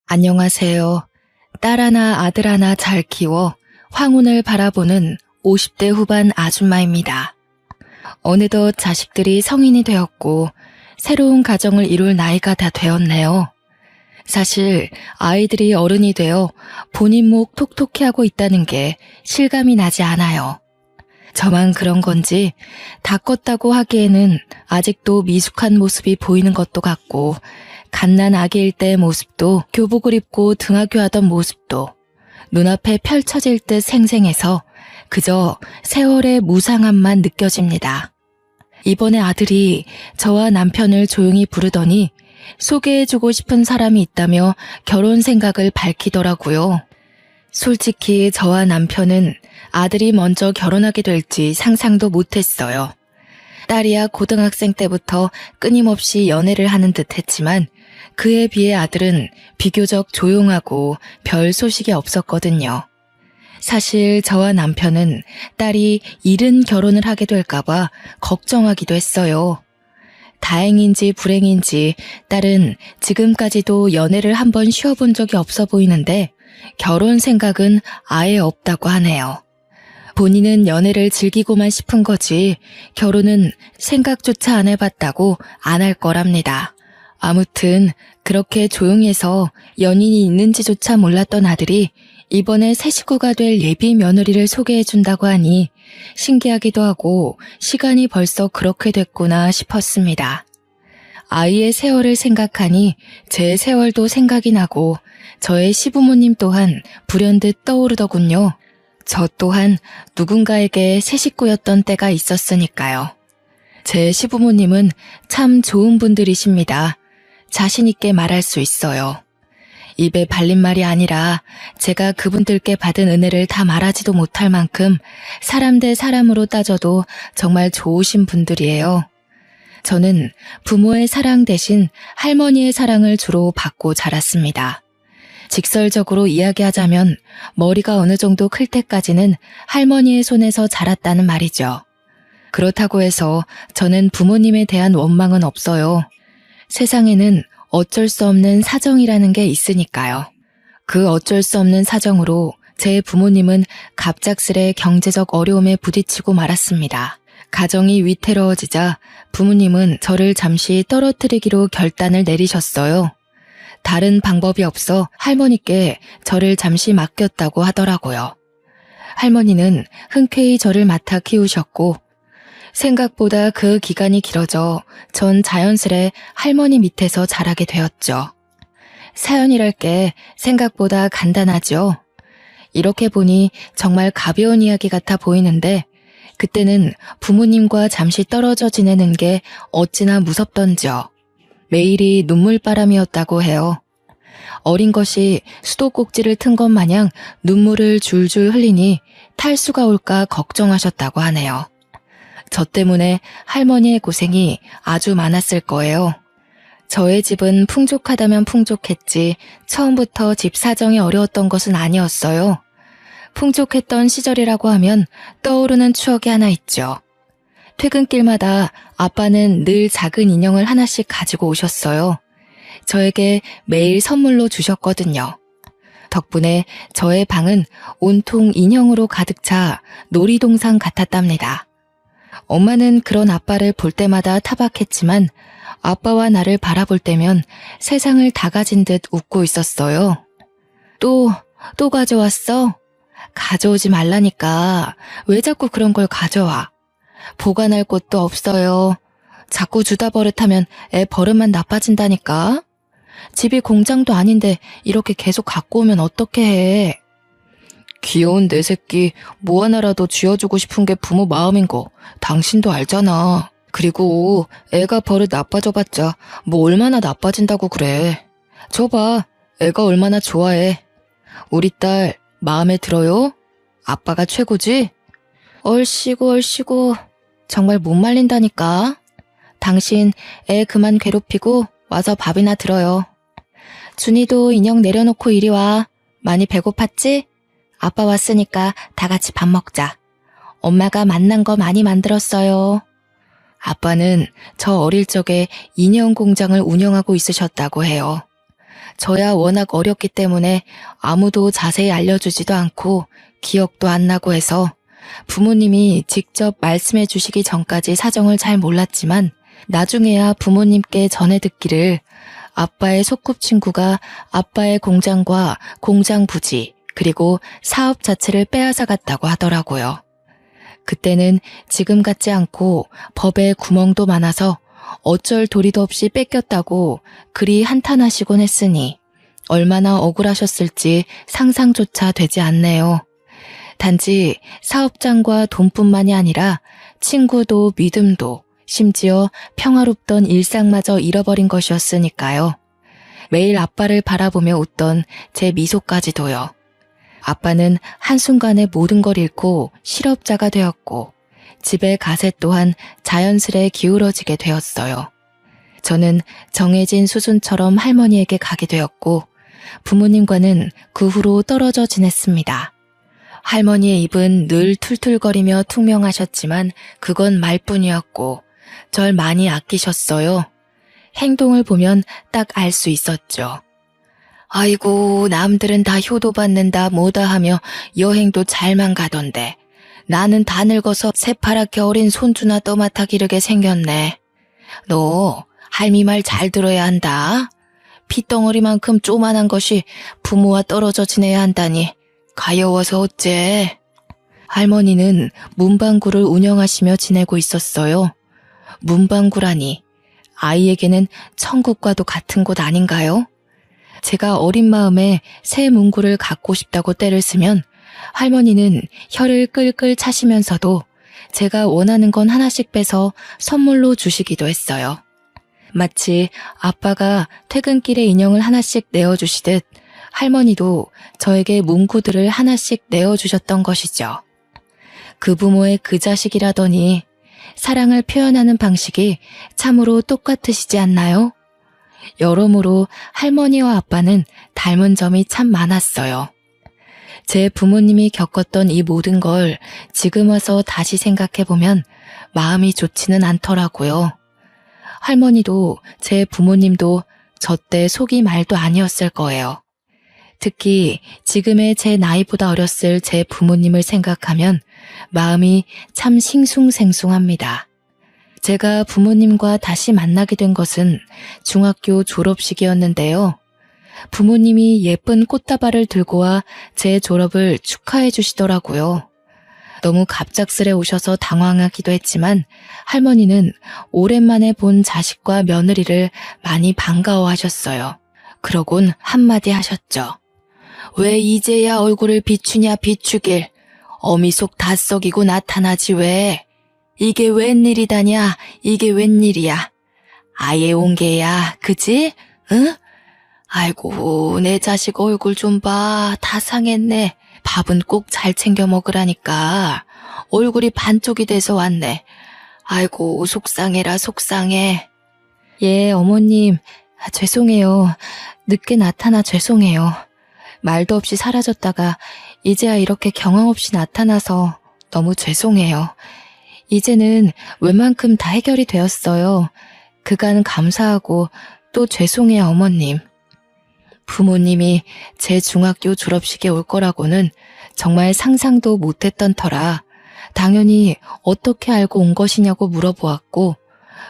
안녕하세요. 딸 하나 아들 하나 잘 키워 황혼을 바라보는 50대 후반 아줌마입니다. 어느덧 자식들이 성인이 되었고 새로운 가정을 이룰 나이가 다 되었네요. 사실 아이들이 어른이 되어 본인 목 톡톡히 하고 있다는 게 실감이 나지 않아요. 저만 그런 건지 다 컸다고 하기에는 아직도 미숙한 모습이 보이는 것도 같고 갓난 아기일 때의 모습도 교복을 입고 등하교하던 모습도 눈앞에 펼쳐질 듯 생생해서 그저 세월의 무상함만 느껴집니다. 이번에 아들이 저와 남편을 조용히 부르더니 소개해주고 싶은 사람이 있다며 결혼 생각을 밝히더라고요. 솔직히 저와 남편은 아들이 먼저 결혼하게 될지 상상도 못했어요. 딸이야 고등학생 때부터 끊임없이 연애를 하는 듯 했지만 그에 비해 아들은 비교적 조용하고 별 소식이 없었거든요. 사실 저와 남편은 딸이 이른 결혼을 하게 될까봐 걱정하기도 했어요. 다행인지 불행인지 딸은 지금까지도 연애를 한번 쉬어본 적이 없어 보이는데 결혼 생각은 아예 없다고 하네요. 본인은 연애를 즐기고만 싶은 거지 결혼은 생각조차 안 해봤다고 안 할 거랍니다. 아무튼 그렇게 조용히 해서 연인이 있는지조차 몰랐던 아들이 이번에 새 식구가 될 예비 며느리를 소개해준다고 하니 신기하기도 하고 시간이 벌써 그렇게 됐구나 싶었습니다. 아이의 세월을 생각하니 제 세월도 생각이 나고 저의 시부모님 또한 불현듯 떠오르더군요. 저 또한 누군가에게 새 식구였던 때가 있었으니까요. 제 시부모님은 참 좋은 분들이십니다. 자신 있게 말할 수 있어요. 입에 발린 말이 아니라 제가 그분들께 받은 은혜를 다 말하지도 못할 만큼 사람 대 사람으로 따져도 정말 좋으신 분들이에요. 저는 부모의 사랑 대신 할머니의 사랑을 주로 받고 자랐습니다. 직설적으로 이야기하자면 머리가 어느 정도 클 때까지는 할머니의 손에서 자랐다는 말이죠. 그렇다고 해서 저는 부모님에 대한 원망은 없어요. 세상에는 어쩔 수 없는 사정이라는 게 있으니까요. 그 어쩔 수 없는 사정으로 제 부모님은 갑작스레 경제적 어려움에 부딪히고 말았습니다. 가정이 위태로워지자 부모님은 저를 잠시 떨어뜨리기로 결단을 내리셨어요. 다른 방법이 없어 할머니께 저를 잠시 맡겼다고 하더라고요. 할머니는 흔쾌히 저를 맡아 키우셨고 생각보다 그 기간이 길어져 전 자연스레 할머니 밑에서 자라게 되었죠. 사연이랄 게 생각보다 간단하죠. 이렇게 보니 정말 가벼운 이야기 같아 보이는데 그때는 부모님과 잠시 떨어져 지내는 게 어찌나 무섭던지요. 매일이 눈물바람이었다고 해요. 어린 것이 수도꼭지를 튼 것 마냥 눈물을 줄줄 흘리니 탈수가 올까 걱정하셨다고 하네요. 저 때문에 할머니의 고생이 아주 많았을 거예요. 저의 집은 풍족하다면 풍족했지 처음부터 집 사정이 어려웠던 것은 아니었어요. 풍족했던 시절이라고 하면 떠오르는 추억이 하나 있죠. 퇴근길마다 아빠는 늘 작은 인형을 하나씩 가지고 오셨어요. 저에게 매일 선물로 주셨거든요. 덕분에 저의 방은 온통 인형으로 가득 차 놀이동산 같았답니다. 엄마는 그런 아빠를 볼 때마다 타박했지만 아빠와 나를 바라볼 때면 세상을 다 가진 듯 웃고 있었어요. 또 가져왔어? 가져오지 말라니까. 왜 자꾸 그런 걸 가져와? 보관할 곳도 없어요. 자꾸 주다 버릇하면 애 버릇만 나빠진다니까. 집이 공장도 아닌데 이렇게 계속 갖고 오면 어떻게 해? 귀여운 내 새끼 뭐 하나라도 쥐어주고 싶은 게 부모 마음인 거 당신도 알잖아. 그리고 애가 버릇 나빠져봤자 뭐 얼마나 나빠진다고 그래. 줘봐. 애가 얼마나 좋아해. 우리 딸 마음에 들어요? 아빠가 최고지? 얼씨구 정말 못 말린다니까. 당신 애 그만 괴롭히고 와서 밥이나 들어요. 준이도 인형 내려놓고 이리 와. 많이 배고팠지? 아빠 왔으니까 다 같이 밥 먹자. 엄마가 맛난 거 많이 만들었어요. 아빠는 저 어릴 적에 인형 공장을 운영하고 있으셨다고 해요. 저야 워낙 어렸기 때문에 아무도 자세히 알려주지도 않고 기억도 안 나고 해서 부모님이 직접 말씀해 주시기 전까지 사정을 잘 몰랐지만 나중에야 부모님께 전해 듣기를 아빠의 소꿉친구가 아빠의 공장과 공장 부지 그리고 사업 자체를 빼앗아 갔다고 하더라고요. 그때는 지금 같지 않고 법에 구멍도 많아서 어쩔 도리도 없이 뺏겼다고 그리 한탄하시곤 했으니 얼마나 억울하셨을지 상상조차 되지 않네요. 단지 사업장과 돈뿐만이 아니라 친구도 믿음도 심지어 평화롭던 일상마저 잃어버린 것이었으니까요. 매일 아빠를 바라보며 웃던 제 미소까지도요. 아빠는 한순간에 모든 걸 잃고 실업자가 되었고 집의 가세 또한 자연스레 기울어지게 되었어요. 저는 정해진 수순처럼 할머니에게 가게 되었고 부모님과는 그 후로 떨어져 지냈습니다. 할머니의 입은 늘 툴툴거리며 퉁명하셨지만 그건 말뿐이었고 절 많이 아끼셨어요. 행동을 보면 딱 알 수 있었죠. 아이고 남들은 다 효도받는다 뭐다 하며 여행도 잘만 가던데 나는 다 늙어서 새파랗게 어린 손주나 떠맡아 기르게 생겼네. 너 할미 말 잘 들어야 한다. 핏덩어리만큼 쪼만한 것이 부모와 떨어져 지내야 한다니 가여워서 어째. 할머니는 문방구를 운영하시며 지내고 있었어요. 문방구라니 아이에게는 천국과도 같은 곳 아닌가요? 제가 어린 마음에 새 문구를 갖고 싶다고 떼를 쓰면 할머니는 혀를 끌끌 차시면서도 제가 원하는 건 하나씩 빼서 선물로 주시기도 했어요. 마치 아빠가 퇴근길에 인형을 하나씩 내어주시듯 할머니도 저에게 문구들을 하나씩 내어주셨던 것이죠. 그 부모의 그 자식이라더니 사랑을 표현하는 방식이 참으로 똑같으시지 않나요? 여러모로 할머니와 아빠는 닮은 점이 참 많았어요. 제 부모님이 겪었던 이 모든 걸 지금 와서 다시 생각해보면 마음이 좋지는 않더라고요. 할머니도 제 부모님도 저 때 속이 말도 아니었을 거예요. 특히 지금의 제 나이보다 어렸을 제 부모님을 생각하면 마음이 참 싱숭생숭합니다. 제가 부모님과 다시 만나게 된 것은 중학교 졸업식이었는데요. 부모님이 예쁜 꽃다발을 들고 와 제 졸업을 축하해 주시더라고요. 너무 갑작스레 오셔서 당황하기도 했지만 할머니는 오랜만에 본 자식과 며느리를 많이 반가워하셨어요. 그러곤 한마디 하셨죠. 왜 이제야 얼굴을 비추냐 비추길. 어미 속 다 썩이고 나타나지 왜. 이게 웬일이다냐 이게 웬일이야. 아예 온 게야 그지? 응? 아이고 내 자식 얼굴 좀 봐. 다 상했네. 밥은 꼭 잘 챙겨 먹으라니까. 얼굴이 반쪽이 돼서 왔네. 아이고 속상해라 속상해. 예 어머님 죄송해요. 늦게 나타나 죄송해요. 말도 없이 사라졌다가 이제야 이렇게 경황 없이 나타나서 너무 죄송해요. 이제는 웬만큼 다 해결이 되었어요. 그간 감사하고 또 죄송해요 어머님. 부모님이 제 중학교 졸업식에 올 거라고는 정말 상상도 못했던 터라 당연히 어떻게 알고 온 것이냐고 물어보았고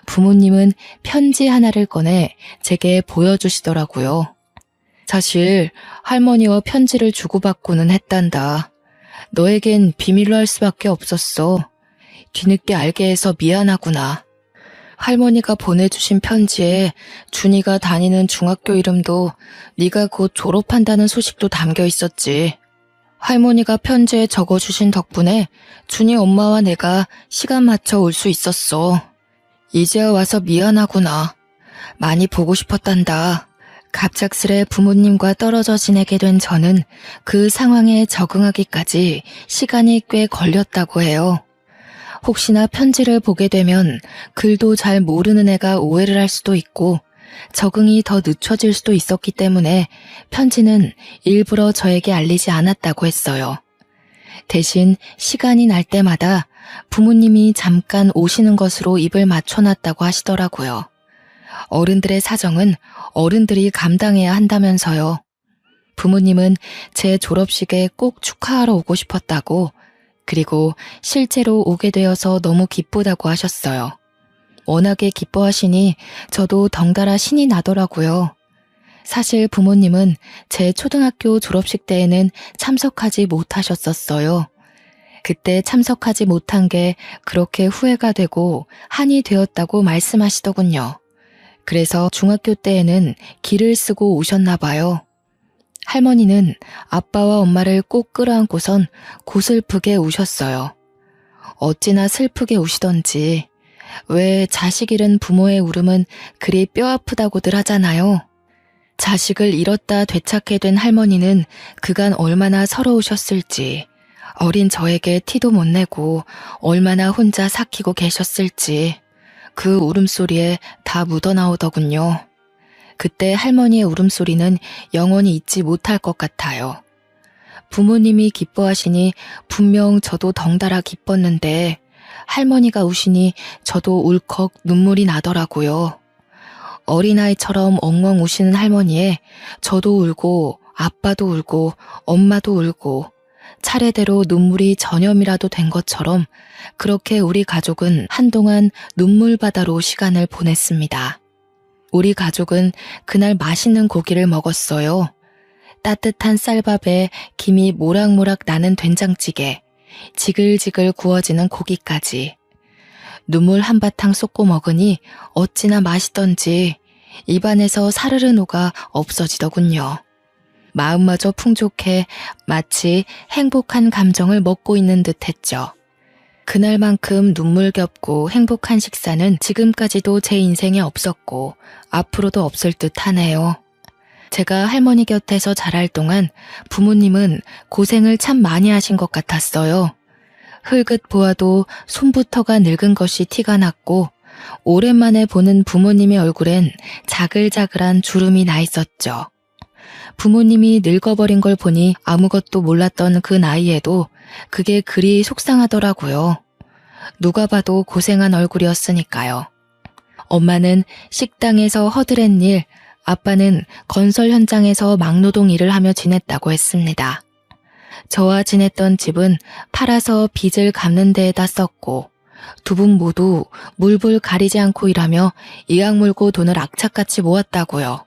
부모님은 편지 하나를 꺼내 제게 보여주시더라고요. 사실 할머니와 편지를 주고받고는 했단다. 너에겐 비밀로 할 수밖에 없었어. 뒤늦게 알게 해서 미안하구나. 할머니가 보내주신 편지에 준이가 다니는 중학교 이름도 네가 곧 졸업한다는 소식도 담겨 있었지. 할머니가 편지에 적어주신 덕분에 준이 엄마와 내가 시간 맞춰 올 수 있었어. 이제야 와서 미안하구나. 많이 보고 싶었단다. 갑작스레 부모님과 떨어져 지내게 된 저는 그 상황에 적응하기까지 시간이 꽤 걸렸다고 해요. 혹시나 편지를 보게 되면 글도 잘 모르는 애가 오해를 할 수도 있고 적응이 더 늦춰질 수도 있었기 때문에 편지는 일부러 저에게 알리지 않았다고 했어요. 대신 시간이 날 때마다 부모님이 잠깐 오시는 것으로 입을 맞춰놨다고 하시더라고요. 어른들의 사정은 어른들이 감당해야 한다면서요. 부모님은 제 졸업식에 꼭 축하하러 오고 싶었다고, 그리고 실제로 오게 되어서 너무 기쁘다고 하셨어요. 워낙에 기뻐하시니 저도 덩달아 신이 나더라고요. 사실 부모님은 제 초등학교 졸업식 때에는 참석하지 못하셨었어요. 그때 참석하지 못한 게 그렇게 후회가 되고 한이 되었다고 말씀하시더군요. 그래서 중학교 때에는 기를 쓰고 오셨나 봐요. 할머니는 아빠와 엄마를 꼭 끌어안고선 고슬프게 우셨어요. 어찌나 슬프게 우시던지. 왜 자식 잃은 부모의 울음은 그리 뼈아프다고들 하잖아요. 자식을 잃었다 되찾게 된 할머니는 그간 얼마나 서러우셨을지, 어린 저에게 티도 못 내고 얼마나 혼자 삭히고 계셨을지 그 울음소리에 다 묻어나오더군요. 그때 할머니의 울음소리는 영원히 잊지 못할 것 같아요. 부모님이 기뻐하시니 분명 저도 덩달아 기뻤는데 할머니가 우시니 저도 울컥 눈물이 나더라고요. 어린아이처럼 엉엉 우시는 할머니에 저도 울고 아빠도 울고 엄마도 울고 차례대로 눈물이 전염이라도 된 것처럼 그렇게 우리 가족은 한동안 눈물바다로 시간을 보냈습니다. 우리 가족은 그날 맛있는 고기를 먹었어요. 따뜻한 쌀밥에 김이 모락모락 나는 된장찌개, 지글지글 구워지는 고기까지. 눈물 한바탕 쏟고 먹으니 어찌나 맛있던지 입안에서 사르르 녹아 없어지더군요. 마음마저 풍족해 마치 행복한 감정을 먹고 있는 듯 했죠. 그날만큼 눈물겹고 행복한 식사는 지금까지도 제 인생에 없었고 앞으로도 없을 듯 하네요. 제가 할머니 곁에서 자랄 동안 부모님은 고생을 참 많이 하신 것 같았어요. 흘긋 보아도 손부터가 늙은 것이 티가 났고 오랜만에 보는 부모님의 얼굴엔 자글자글한 주름이 나 있었죠. 부모님이 늙어버린 걸 보니 아무것도 몰랐던 그 나이에도 그게 그리 속상하더라고요. 누가 봐도 고생한 얼굴이었으니까요. 엄마는 식당에서 허드렛 일, 아빠는 건설 현장에서 막노동 일을 하며 지냈다고 했습니다. 저와 지냈던 집은 팔아서 빚을 갚는 데에다 썼고 두 분 모두 물불 가리지 않고 일하며 이악 물고 돈을 악착같이 모았다고요.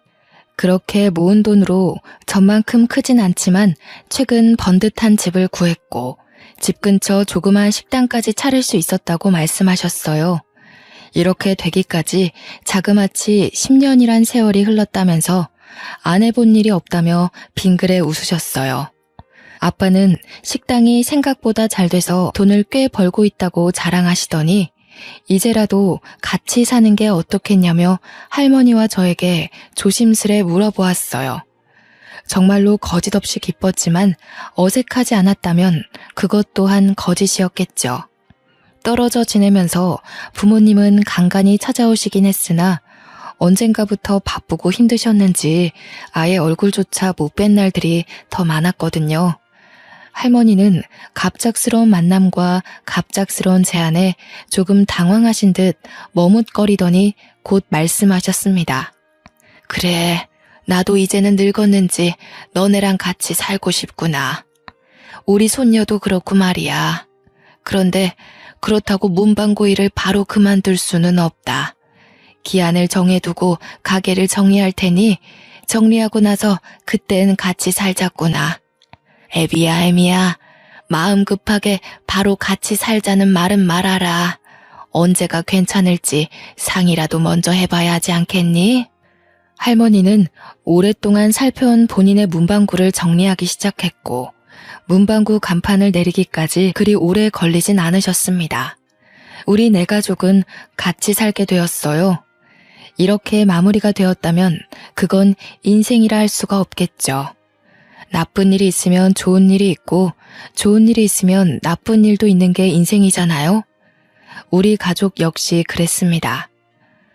그렇게 모은 돈으로 전만큼 크진 않지만 최근 번듯한 집을 구했고 집 근처 조그만 식당까지 차릴 수 있었다고 말씀하셨어요. 이렇게 되기까지 자그마치 10년이란 세월이 흘렀다면서 안 해본 일이 없다며 빙그레 웃으셨어요. 아빠는 식당이 생각보다 잘 돼서 돈을 꽤 벌고 있다고 자랑하시더니 이제라도 같이 사는 게 어떻겠냐며 할머니와 저에게 조심스레 물어보았어요. 정말로 거짓없이 기뻤지만 어색하지 않았다면 그것 또한 거짓이었겠죠. 떨어져 지내면서 부모님은 간간히 찾아오시긴 했으나 언젠가부터 바쁘고 힘드셨는지 아예 얼굴조차 못 뵌 날들이 더 많았거든요. 할머니는 갑작스러운 만남과 갑작스러운 제안에 조금 당황하신 듯 머뭇거리더니 곧 말씀하셨습니다. 그래, 나도 이제는 늙었는지 너네랑 같이 살고 싶구나. 우리 손녀도 그렇고 말이야. 그런데 그렇다고 문방구 일을 바로 그만둘 수는 없다. 기한을 정해두고 가게를 정리할 테니 정리하고 나서 그땐 같이 살자꾸나. 애비야, 애미야. 마음 급하게 바로 같이 살자는 말은 말아라. 언제가 괜찮을지 상의라도 먼저 해봐야 하지 않겠니? 할머니는 오랫동안 살펴온 본인의 문방구를 정리하기 시작했고 문방구 간판을 내리기까지 그리 오래 걸리진 않으셨습니다. 우리 네 가족은 같이 살게 되었어요. 이렇게 마무리가 되었다면 그건 인생이라 할 수가 없겠죠. 나쁜 일이 있으면 좋은 일이 있고 좋은 일이 있으면 나쁜 일도 있는 게 인생이잖아요. 우리 가족 역시 그랬습니다.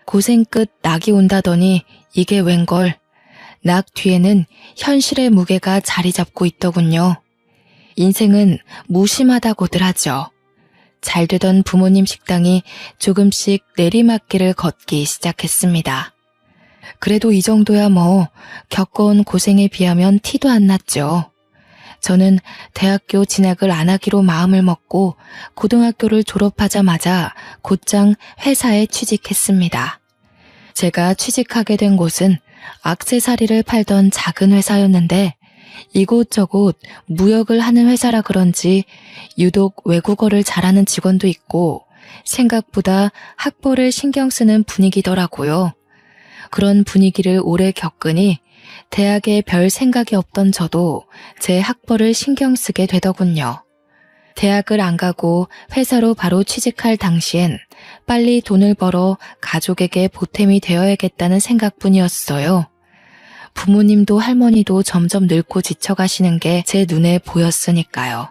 고생 끝 낙이 온다더니 이게 웬걸. 낙 뒤에는 현실의 무게가 자리 잡고 있더군요. 인생은 무심하다고들 하죠. 잘 되던 부모님 식당이 조금씩 내리막길을 걷기 시작했습니다. 그래도 이 정도야 뭐 겪어온 고생에 비하면 티도 안 났죠. 저는 대학교 진학을 안 하기로 마음을 먹고 고등학교를 졸업하자마자 곧장 회사에 취직했습니다. 제가 취직하게 된 곳은 액세서리를 팔던 작은 회사였는데 이곳저곳 무역을 하는 회사라 그런지 유독 외국어를 잘하는 직원도 있고 생각보다 학벌을 신경 쓰는 분위기더라고요. 그런 분위기를 오래 겪으니 대학에 별 생각이 없던 저도 제 학벌을 신경 쓰게 되더군요. 대학을 안 가고 회사로 바로 취직할 당시엔 빨리 돈을 벌어 가족에게 보탬이 되어야겠다는 생각뿐이었어요. 부모님도 할머니도 점점 늙고 지쳐가시는 게 제 눈에 보였으니까요.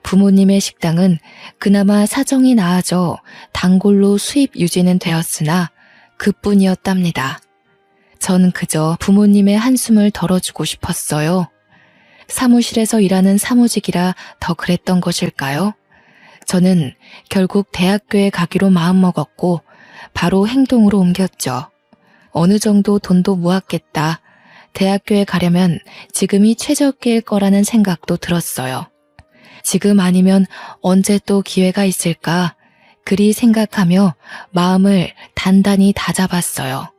부모님의 식당은 그나마 사정이 나아져 단골로 수입 유지는 되었으나 그뿐이었답니다. 전 그저 부모님의 한숨을 덜어주고 싶었어요. 사무실에서 일하는 사무직이라 더 그랬던 것일까요? 저는 결국 대학교에 가기로 마음먹었고 바로 행동으로 옮겼죠. 어느 정도 돈도 모았겠다. 대학교에 가려면 지금이 최적기일 거라는 생각도 들었어요. 지금 아니면 언제 또 기회가 있을까? 그리 생각하며 마음을 단단히 다잡았어요.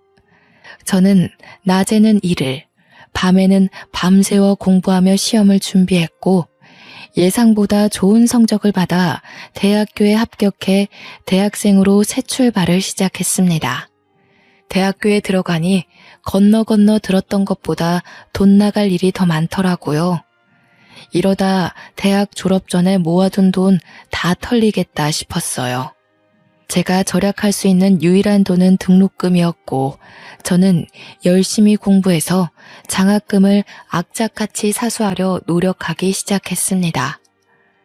저는 낮에는 일을, 밤에는 밤새워 공부하며 시험을 준비했고 예상보다 좋은 성적을 받아 대학교에 합격해 대학생으로 새 출발을 시작했습니다. 대학교에 들어가니 건너 들었던 것보다 돈 나갈 일이 더 많더라고요. 이러다 대학 졸업 전에 모아둔 돈 다 털리겠다 싶었어요. 제가 절약할 수 있는 유일한 돈은 등록금이었고 저는 열심히 공부해서 장학금을 악착같이 사수하려 노력하기 시작했습니다.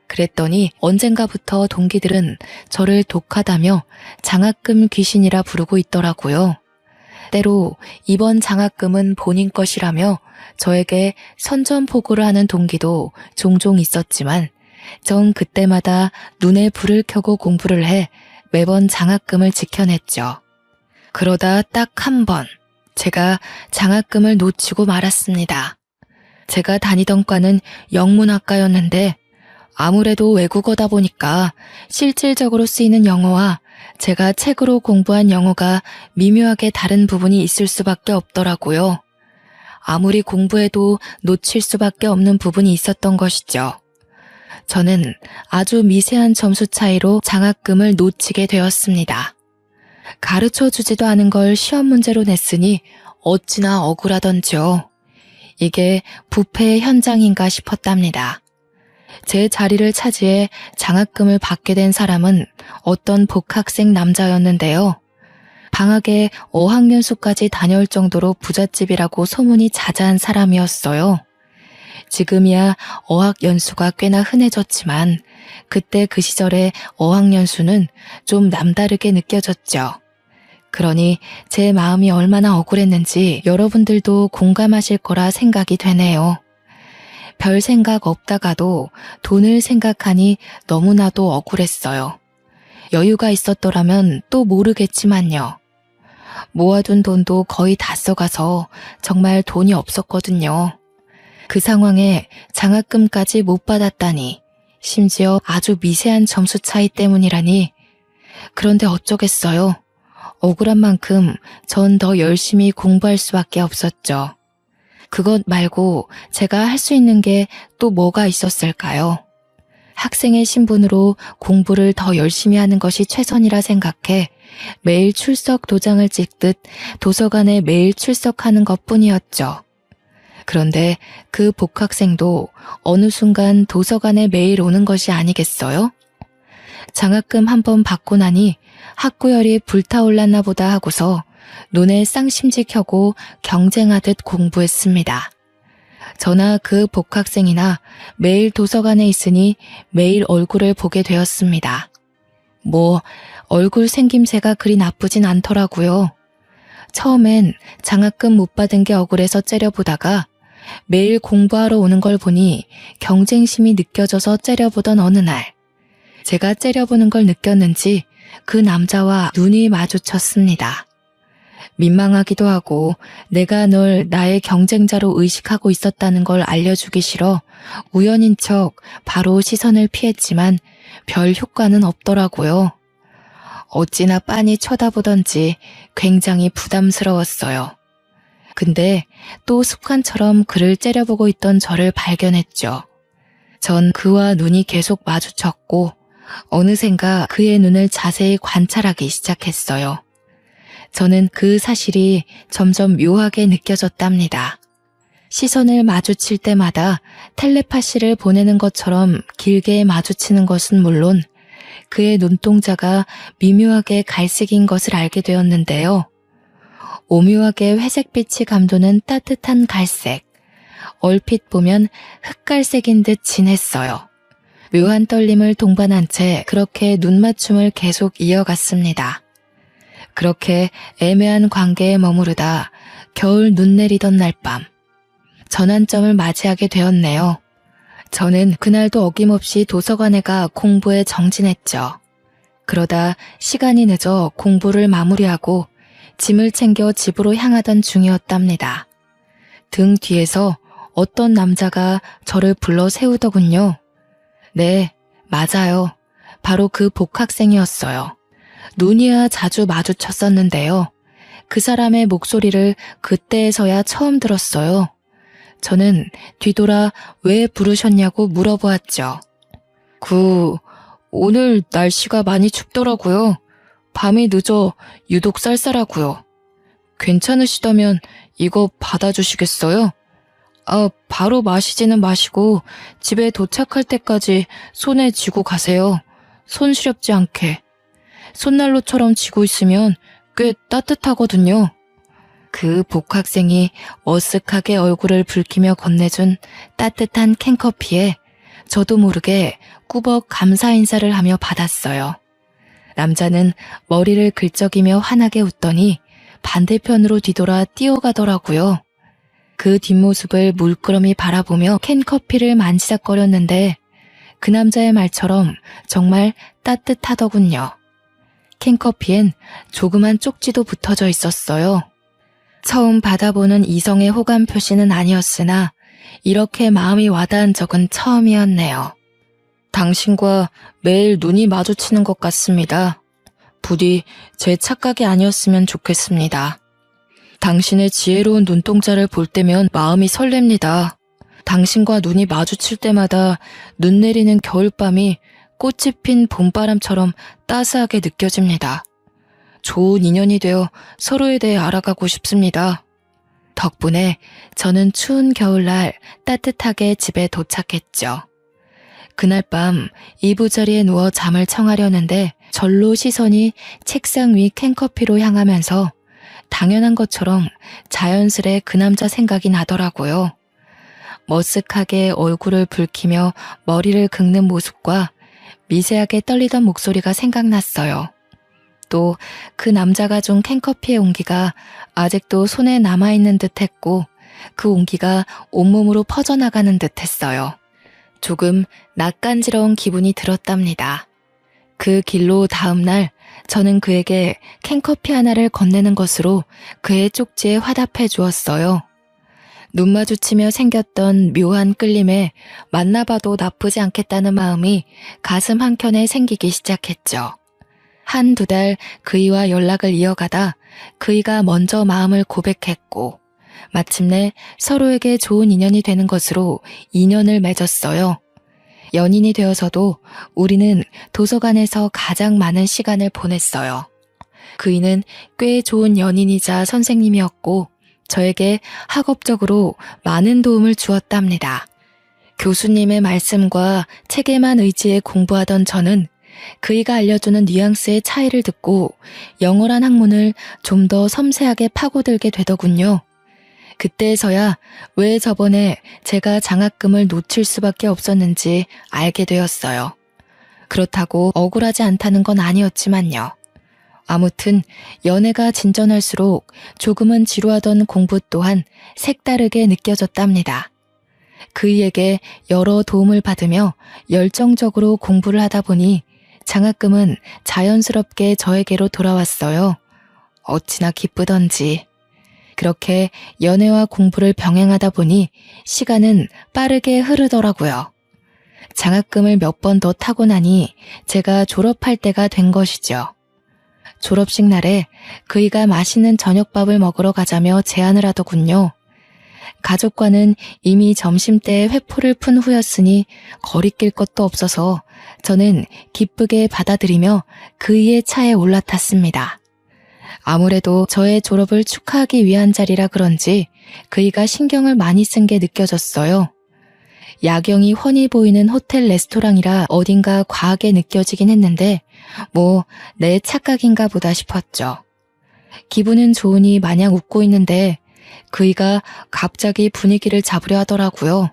그랬더니 언젠가부터 동기들은 저를 독하다며 장학금 귀신이라 부르고 있더라고요. 때로 이번 장학금은 본인 것이라며 저에게 선전포고를 하는 동기도 종종 있었지만 전 그때마다 눈에 불을 켜고 공부를 해 매번 장학금을 지켜냈죠. 그러다 딱 한 번 제가 장학금을 놓치고 말았습니다. 제가 다니던 과는 영문학과였는데 아무래도 외국어다 보니까 실질적으로 쓰이는 영어와 제가 책으로 공부한 영어가 미묘하게 다른 부분이 있을 수밖에 없더라고요. 아무리 공부해도 놓칠 수밖에 없는 부분이 있었던 것이죠. 저는 아주 미세한 점수 차이로 장학금을 놓치게 되었습니다. 가르쳐주지도 않은 걸 시험 문제로 냈으니 어찌나 억울하던지요. 이게 부패의 현장인가 싶었답니다. 제 자리를 차지해 장학금을 받게 된 사람은 어떤 복학생 남자였는데요. 방학에 어학연수까지 다녀올 정도로 부잣집이라고 소문이 자자한 사람이었어요. 지금이야 어학연수가 꽤나 흔해졌지만 그때 그 시절의 어학연수는 좀 남다르게 느껴졌죠. 그러니 제 마음이 얼마나 억울했는지 여러분들도 공감하실 거라 생각이 되네요. 별 생각 없다가도 돈을 생각하니 너무나도 억울했어요. 여유가 있었더라면 또 모르겠지만요. 모아둔 돈도 거의 다 써가서 정말 돈이 없었거든요. 그 상황에 장학금까지 못 받았다니, 심지어 아주 미세한 점수 차이 때문이라니. 그런데 어쩌겠어요. 억울한 만큼 전 더 열심히 공부할 수밖에 없었죠. 그것 말고 제가 할 수 있는 게 또 뭐가 있었을까요? 학생의 신분으로 공부를 더 열심히 하는 것이 최선이라 생각해 매일 출석 도장을 찍듯 도서관에 매일 출석하는 것뿐이었죠. 그런데 그 복학생도 어느 순간 도서관에 매일 오는 것이 아니겠어요? 장학금 한 번 받고 나니 학구열이 불타올랐나 보다 하고서 눈에 쌍심지 켜고 경쟁하듯 공부했습니다. 저나 그 복학생이나 매일 도서관에 있으니 매일 얼굴을 보게 되었습니다. 뭐 얼굴 생김새가 그리 나쁘진 않더라고요. 처음엔 장학금 못 받은 게 억울해서 째려보다가 매일 공부하러 오는 걸 보니 경쟁심이 느껴져서 째려보던 어느 날 제가 째려보는 걸 느꼈는지 그 남자와 눈이 마주쳤습니다. 민망하기도 하고 내가 널 나의 경쟁자로 의식하고 있었다는 걸 알려주기 싫어 우연인 척 바로 시선을 피했지만 별 효과는 없더라고요. 어찌나 빤히 쳐다보던지 굉장히 부담스러웠어요. 근데 또 습관처럼 그를 째려보고 있던 저를 발견했죠. 전 그와 눈이 계속 마주쳤고 어느샌가 그의 눈을 자세히 관찰하기 시작했어요. 저는 그 사실이 점점 묘하게 느껴졌답니다. 시선을 마주칠 때마다 텔레파시를 보내는 것처럼 길게 마주치는 것은 물론 그의 눈동자가 미묘하게 갈색인 것을 알게 되었는데요. 오묘하게 회색빛이 감도는 따뜻한 갈색, 얼핏 보면 흑갈색인 듯 진했어요. 묘한 떨림을 동반한 채 그렇게 눈맞춤을 계속 이어갔습니다. 그렇게 애매한 관계에 머무르다 겨울 눈 내리던 날 밤, 전환점을 맞이하게 되었네요. 저는 그날도 어김없이 도서관에 가 공부에 정진했죠. 그러다 시간이 늦어 공부를 마무리하고 짐을 챙겨 집으로 향하던 중이었답니다. 등 뒤에서 어떤 남자가 저를 불러 세우더군요. 네, 맞아요. 바로 그 복학생이었어요. 눈이야 자주 마주쳤었는데요. 그 사람의 목소리를 그때에서야 처음 들었어요. 저는 뒤돌아 왜 부르셨냐고 물어보았죠. 오늘 날씨가 많이 춥더라고요. 밤이 늦어 유독 쌀쌀하고요. 괜찮으시다면 이거 받아주시겠어요? 바로 마시지는 마시고 집에 도착할 때까지 손에 쥐고 가세요. 손 시렵지 않게. 손난로처럼 쥐고 있으면 꽤 따뜻하거든요. 그 복학생이 어색하게 얼굴을 붉히며 건네준 따뜻한 캔커피에 저도 모르게 꾸벅 감사 인사를 하며 받았어요. 남자는 머리를 긁적이며 환하게 웃더니 반대편으로 뒤돌아 뛰어가더라고요. 그 뒷모습을 물끄러미 바라보며 캔커피를 만지작거렸는데 그 남자의 말처럼 정말 따뜻하더군요. 캔커피엔 조그만 쪽지도 붙어져 있었어요. 처음 받아보는 이성의 호감 표시는 아니었으나 이렇게 마음이 와닿은 적은 처음이었네요. 당신과 매일 눈이 마주치는 것 같습니다. 부디 제 착각이 아니었으면 좋겠습니다. 당신의 지혜로운 눈동자를 볼 때면 마음이 설렙니다. 당신과 눈이 마주칠 때마다 눈 내리는 겨울밤이 꽃이 핀 봄바람처럼 따스하게 느껴집니다. 좋은 인연이 되어 서로에 대해 알아가고 싶습니다. 덕분에 저는 추운 겨울날 따뜻하게 집에 도착했죠. 그날 밤 이부자리에 누워 잠을 청하려는데 절로 시선이 책상 위 캔커피로 향하면서 당연한 것처럼 자연스레 그 남자 생각이 나더라고요. 머쓱하게 얼굴을 붉히며 머리를 긁는 모습과 미세하게 떨리던 목소리가 생각났어요. 또 그 남자가 준 캔커피의 온기가 아직도 손에 남아있는 듯했고 그 온기가 온몸으로 퍼져나가는 듯했어요. 조금 낯간지러운 기분이 들었답니다. 그 길로 다음날 저는 그에게 캔커피 하나를 건네는 것으로 그의 쪽지에 화답해 주었어요. 눈 마주치며 생겼던 묘한 끌림에 만나봐도 나쁘지 않겠다는 마음이 가슴 한켠에 생기기 시작했죠. 한두 달 그이와 연락을 이어가다 그이가 먼저 마음을 고백했고 마침내 서로에게 좋은 인연이 되는 것으로 인연을 맺었어요. 연인이 되어서도 우리는 도서관에서 가장 많은 시간을 보냈어요. 그이는 꽤 좋은 연인이자 선생님이었고 저에게 학업적으로 많은 도움을 주었답니다. 교수님의 말씀과 책에만 의지해 공부하던 저는 그이가 알려주는 뉘앙스의 차이를 듣고 영어란 학문을 좀 더 섬세하게 파고들게 되더군요. 그때에서야 왜 저번에 제가 장학금을 놓칠 수밖에 없었는지 알게 되었어요. 그렇다고 억울하지 않다는 건 아니었지만요. 아무튼 연애가 진전할수록 조금은 지루하던 공부 또한 색다르게 느껴졌답니다. 그이에게 여러 도움을 받으며 열정적으로 공부를 하다 보니 장학금은 자연스럽게 저에게로 돌아왔어요. 어찌나 기쁘던지. 그렇게 연애와 공부를 병행하다 보니 시간은 빠르게 흐르더라고요. 장학금을 몇 번 더 타고 나니 제가 졸업할 때가 된 것이죠. 졸업식 날에 그이가 맛있는 저녁밥을 먹으러 가자며 제안을 하더군요. 가족과는 이미 점심때에 회포를 푼 후였으니 거리낄 것도 없어서 저는 기쁘게 받아들이며 그이의 차에 올라탔습니다. 아무래도 저의 졸업을 축하하기 위한 자리라 그런지 그이가 신경을 많이 쓴 게 느껴졌어요. 야경이 훤히 보이는 호텔 레스토랑이라 어딘가 과하게 느껴지긴 했는데 내 착각인가 보다 싶었죠. 기분은 좋으니 마냥 웃고 있는데 그이가 갑자기 분위기를 잡으려 하더라고요.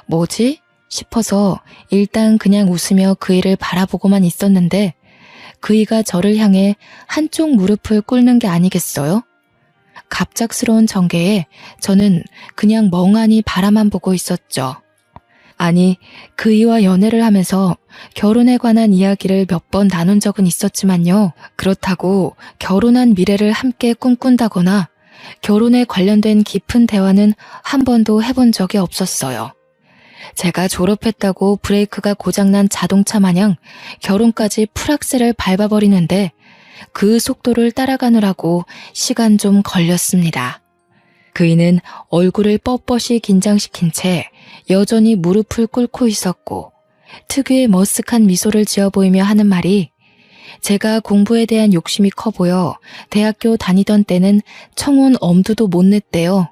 뭐지? 싶어서 일단 그냥 웃으며 그이를 바라보고만 있었는데 그이가 저를 향해 한쪽 무릎을 꿇는 게 아니겠어요? 갑작스러운 전개에 저는 그냥 멍하니 바라만 보고 있었죠. 아니, 그이와 연애를 하면서 결혼에 관한 이야기를 몇 번 나눈 적은 있었지만요. 그렇다고 결혼한 미래를 함께 꿈꾼다거나 결혼에 관련된 깊은 대화는 한 번도 해본 적이 없었어요. 제가 졸업했다고 브레이크가 고장난 자동차 마냥 결혼까지 풀악셀을 밟아버리는데 그 속도를 따라가느라고 시간 좀 걸렸습니다. 그이는 얼굴을 뻣뻣이 긴장시킨 채 여전히 무릎을 꿇고 있었고 특유의 머쓱한 미소를 지어 보이며 하는 말이 제가 공부에 대한 욕심이 커 보여 대학교 다니던 때는 청혼 엄두도 못 냈대요.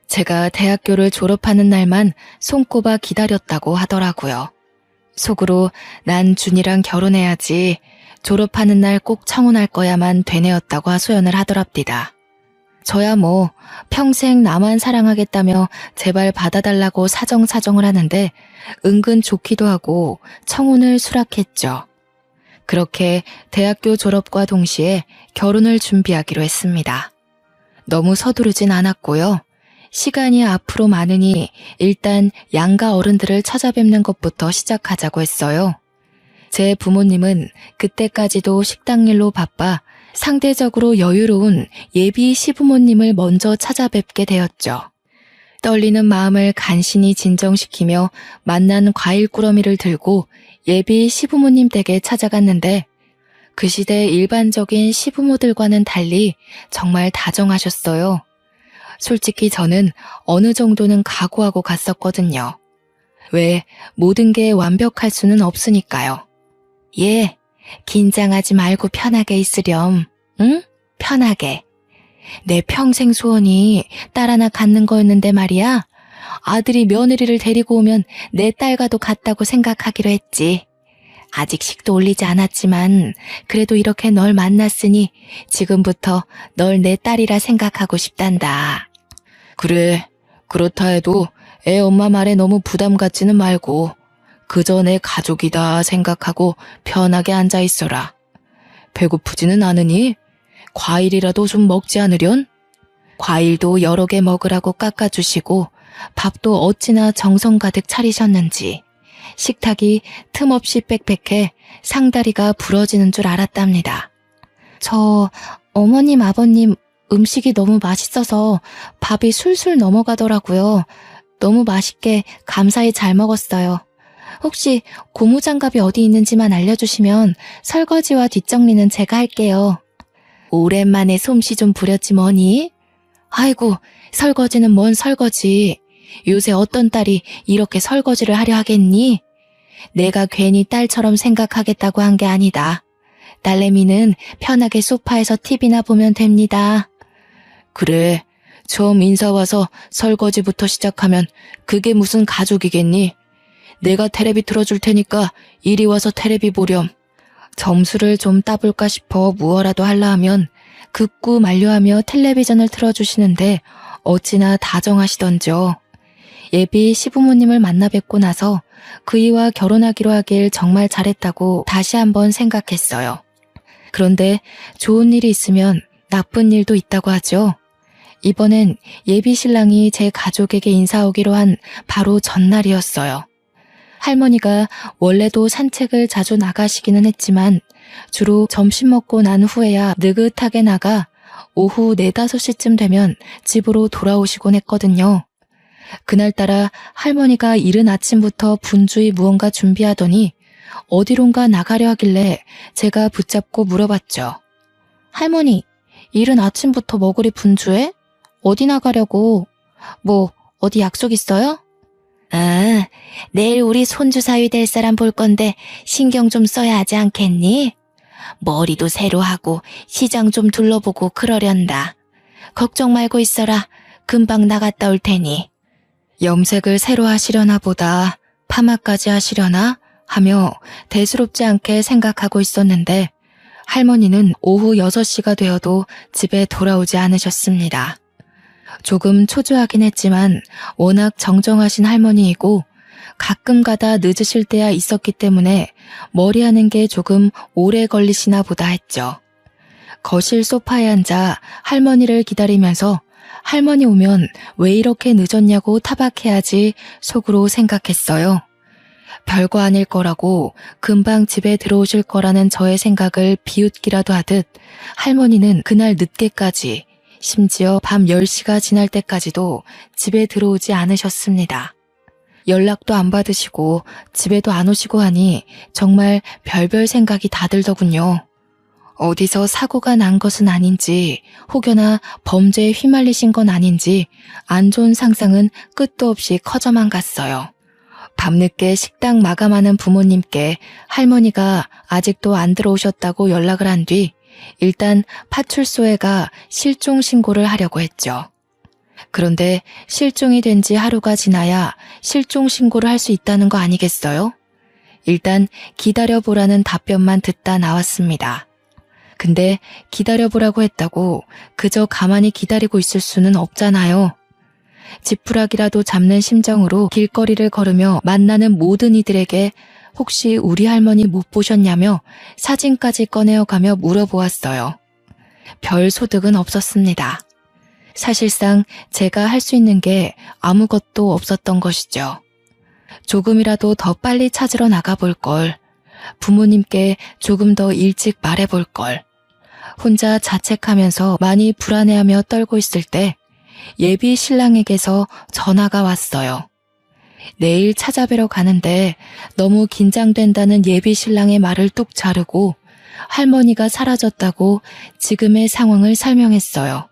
제가 대학교를 졸업하는 날만 손꼽아 기다렸다고 하더라고요. 속으로 난 준이랑 결혼해야지 졸업하는 날 꼭 청혼할 거야만 되뇌었다고 하소연을 하더랍니다. 저야 평생 나만 사랑하겠다며 제발 받아달라고 사정사정을 하는데 은근 좋기도 하고 청혼을 수락했죠. 그렇게 대학교 졸업과 동시에 결혼을 준비하기로 했습니다. 너무 서두르진 않았고요. 시간이 앞으로 많으니 일단 양가 어른들을 찾아뵙는 것부터 시작하자고 했어요. 제 부모님은 그때까지도 식당 일로 바빠 상대적으로 여유로운 예비 시부모님을 먼저 찾아뵙게 되었죠. 떨리는 마음을 간신히 진정시키며 만난 과일 꾸러미를 들고 예비 시부모님 댁에 찾아갔는데 그 시대 일반적인 시부모들과는 달리 정말 다정하셨어요. 솔직히 저는 어느 정도는 각오하고 갔었거든요. 왜 모든 게 완벽할 수는 없으니까요. 예, 긴장하지 말고 편하게 있으렴. 응? 편하게. 내 평생 소원이 딸 하나 갖는 거였는데 말이야. 아들이 며느리를 데리고 오면 내 딸과도 같다고 생각하기로 했지. 아직 식도 올리지 않았지만 그래도 이렇게 널 만났으니 지금부터 널 내 딸이라 생각하고 싶단다. 그래, 그렇다 해도 애 엄마 말에 너무 부담 갖지는 말고 그저 내 가족이다 생각하고 편하게 앉아 있어라. 배고프지는 않으니? 과일이라도 좀 먹지 않으련? 과일도 여러 개 먹으라고 깎아주시고 밥도 어찌나 정성 가득 차리셨는지 식탁이 틈없이 빽빽해 상다리가 부러지는 줄 알았답니다. 저 어머님 아버님 음식이 너무 맛있어서 밥이 술술 넘어가더라고요. 너무 맛있게 감사히 잘 먹었어요. 혹시 고무장갑이 어디 있는지만 알려주시면 설거지와 뒷정리는 제가 할게요. 오랜만에 솜씨 좀 부렸지 뭐니? 아이고, 설거지는 뭔 설거지. 요새 어떤 딸이 이렇게 설거지를 하려 하겠니? 내가 괜히 딸처럼 생각하겠다고 한 게 아니다. 딸내미는 편하게 소파에서 TV나 보면 됩니다. 그래, 처음 인사 와서 설거지부터 시작하면 그게 무슨 가족이겠니? 내가 테레비 틀어줄 테니까 이리 와서 테레비 보렴. 점수를 좀 따볼까 싶어 무어라도 하려 하면 극구 만류하며 텔레비전을 틀어주시는데 어찌나 다정하시던지요. 예비 시부모님을 만나 뵙고 나서 그이와 결혼하기로 하길 정말 잘했다고 다시 한번 생각했어요. 그런데 좋은 일이 있으면 나쁜 일도 있다고 하죠. 이번엔 예비 신랑이 제 가족에게 인사 오기로 한 바로 전날이었어요. 할머니가 원래도 산책을 자주 나가시기는 했지만 주로 점심 먹고 난 후에야 느긋하게 나가 오후 4, 5시쯤 되면 집으로 돌아오시곤 했거든요. 그날따라 할머니가 이른 아침부터 분주히 무언가 준비하더니 어디론가 나가려 하길래 제가 붙잡고 물어봤죠. 할머니, 이른 아침부터 뭐 그리 분주해? 어디 나가려고? 뭐 어디 약속 있어요? 아, 내일 우리 손주 사위 될 사람 볼 건데 신경 좀 써야 하지 않겠니? 머리도 새로 하고 시장 좀 둘러보고 그러련다. 걱정 말고 있어라. 금방 나갔다 올 테니. 염색을 새로 하시려나 보다, 파마까지 하시려나 하며 대수롭지 않게 생각하고 있었는데 할머니는 오후 6시가 되어도 집에 돌아오지 않으셨습니다. 조금 초조하긴 했지만 워낙 정정하신 할머니이고 가끔 가다 늦으실 때야 있었기 때문에 머리하는 게 조금 오래 걸리시나 보다 했죠. 거실 소파에 앉아 할머니를 기다리면서 할머니 오면 왜 이렇게 늦었냐고 타박해야지 속으로 생각했어요. 별거 아닐 거라고 금방 집에 들어오실 거라는 저의 생각을 비웃기라도 하듯 할머니는 그날 늦게까지, 심지어 밤 10시가 지날 때까지도 집에 들어오지 않으셨습니다. 연락도 안 받으시고 집에도 안 오시고 하니 정말 별별 생각이 다 들더군요. 어디서 사고가 난 것은 아닌지, 혹여나 범죄에 휘말리신 건 아닌지 안 좋은 상상은 끝도 없이 커져만 갔어요. 밤늦게 식당 마감하는 부모님께 할머니가 아직도 안 들어오셨다고 연락을 한 뒤 일단 파출소에 가 실종 신고를 하려고 했죠. 그런데 실종이 된 지 하루가 지나야 실종 신고를 할 수 있다는 거 아니겠어요? 일단 기다려보라는 답변만 듣다 나왔습니다. 근데 기다려보라고 했다고 그저 가만히 기다리고 있을 수는 없잖아요. 지푸라기라도 잡는 심정으로 길거리를 걸으며 만나는 모든 이들에게 혹시 우리 할머니 못 보셨냐며 사진까지 꺼내어가며 물어보았어요. 별 소득은 없었습니다. 사실상 제가 할 수 있는 게 아무것도 없었던 것이죠. 조금이라도 더 빨리 찾으러 나가볼 걸, 부모님께 조금 더 일찍 말해볼 걸. 혼자 자책하면서 많이 불안해하며 떨고 있을 때 예비 신랑에게서 전화가 왔어요. 내일 찾아뵈러 가는데 너무 긴장된다는 예비 신랑의 말을 뚝 자르고 할머니가 사라졌다고 지금의 상황을 설명했어요.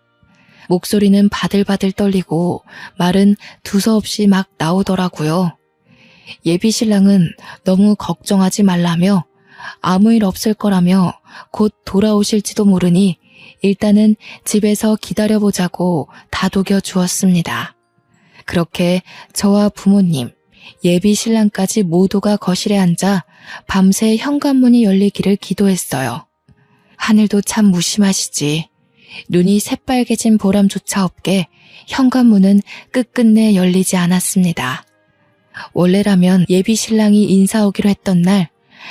목소리는 바들바들 떨리고 말은 두서없이 막 나오더라고요. 예비 신랑은 너무 걱정하지 말라며 아무 일 없을 거라며 곧 돌아오실지도 모르니 일단은 집에서 기다려보자고 다독여 주었습니다. 그렇게 저와 부모님, 예비 신랑까지 모두가 거실에 앉아 밤새 현관문이 열리기를 기도했어요. 하늘도 참 무심하시지. 눈이 새빨개진 보람조차 없게 현관문은 끝끝내 열리지 않았습니다. 원래라면 예비 신랑이 인사 오기로 했던 날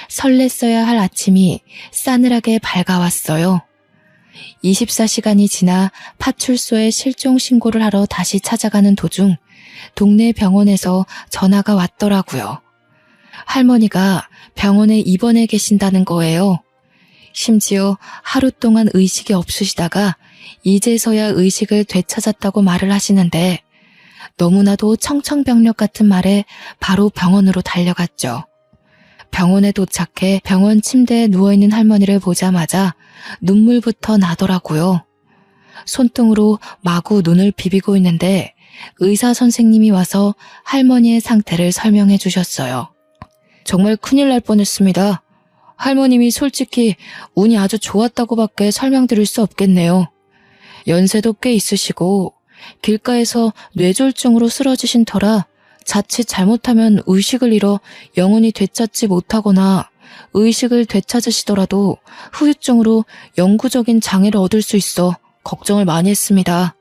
설렜어야 할 아침이 싸늘하게 밝아왔어요. 24시간이 지나 파출소에 실종 신고를 하러 다시 찾아가는 도중 동네 병원에서 전화가 왔더라고요. 할머니가 병원에 입원해 계신다는 거예요. 심지어 하루 동안 의식이 없으시다가 이제서야 의식을 되찾았다고 말을 하시는데 너무나도 청천벽력 같은 말에 바로 병원으로 달려갔죠. 병원에 도착해 병원 침대에 누워있는 할머니를 보자마자 눈물부터 나더라고요. 손등으로 마구 눈을 비비고 있는데 의사 선생님이 와서 할머니의 상태를 설명해 주셨어요. 정말 큰일 날 뻔했습니다. 할머님이 솔직히 운이 아주 좋았다고밖에 설명드릴 수 없겠네요. 연세도 꽤 있으시고 길가에서 뇌졸중으로 쓰러지신 터라 자칫 잘못하면 의식을 잃어 영원히 되찾지 못하거나 의식을 되찾으시더라도 후유증으로 영구적인 장애를 얻을 수 있어 걱정을 많이 했습니다.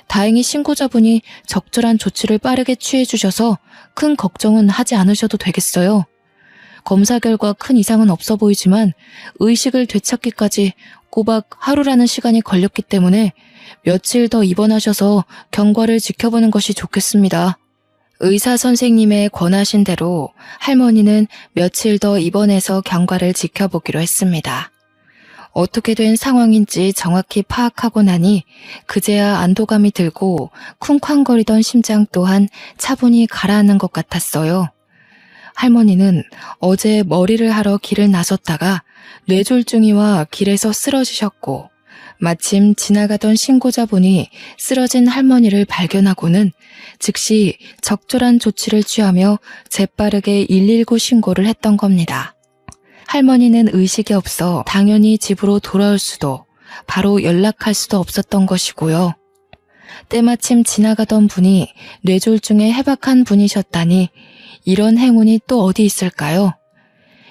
다행히 신고자분이 적절한 조치를 빠르게 취해 주셔서 큰 걱정은 하지 않으셔도 되겠어요. 검사 결과 큰 이상은 없어 보이지만 의식을 되찾기까지 꼬박 하루라는 시간이 걸렸기 때문에 며칠 더 입원하셔서 경과를 지켜보는 것이 좋겠습니다. 의사 선생님의 권하신 대로 할머니는 며칠 더 입원해서 경과를 지켜보기로 했습니다. 어떻게 된 상황인지 정확히 파악하고 나니 그제야 안도감이 들고 쿵쾅거리던 심장 또한 차분히 가라앉는 것 같았어요. 할머니는 어제 머리를 하러 길을 나섰다가 뇌졸중이와 길에서 쓰러지셨고 마침 지나가던 신고자분이 쓰러진 할머니를 발견하고는 즉시 적절한 조치를 취하며 재빠르게 119 신고를 했던 겁니다. 할머니는 의식이 없어 당연히 집으로 돌아올 수도 바로 연락할 수도 없었던 것이고요. 때마침 지나가던 분이 뇌졸중에 해박한 분이셨다니 이런 행운이 또 어디 있을까요?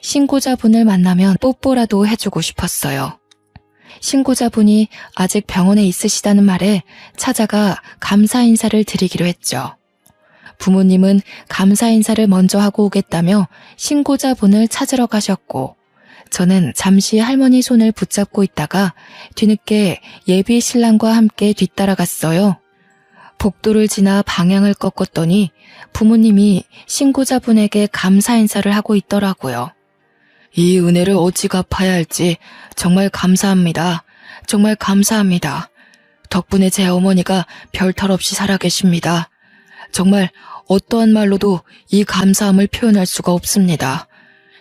신고자분을 만나면 뽀뽀라도 해주고 싶었어요. 신고자분이 아직 병원에 있으시다는 말에 찾아가 감사 인사를 드리기로 했죠. 부모님은 감사 인사를 먼저 하고 오겠다며 신고자분을 찾으러 가셨고 저는 잠시 할머니 손을 붙잡고 있다가 뒤늦게 예비 신랑과 함께 뒤따라갔어요. 복도를 지나 방향을 꺾었더니 부모님이 신고자분에게 감사 인사를 하고 있더라고요. 이 은혜를 어찌 갚아야 할지 정말 감사합니다. 정말 감사합니다. 덕분에 제 어머니가 별탈 없이 살아계십니다. 정말 어떠한 말로도 이 감사함을 표현할 수가 없습니다.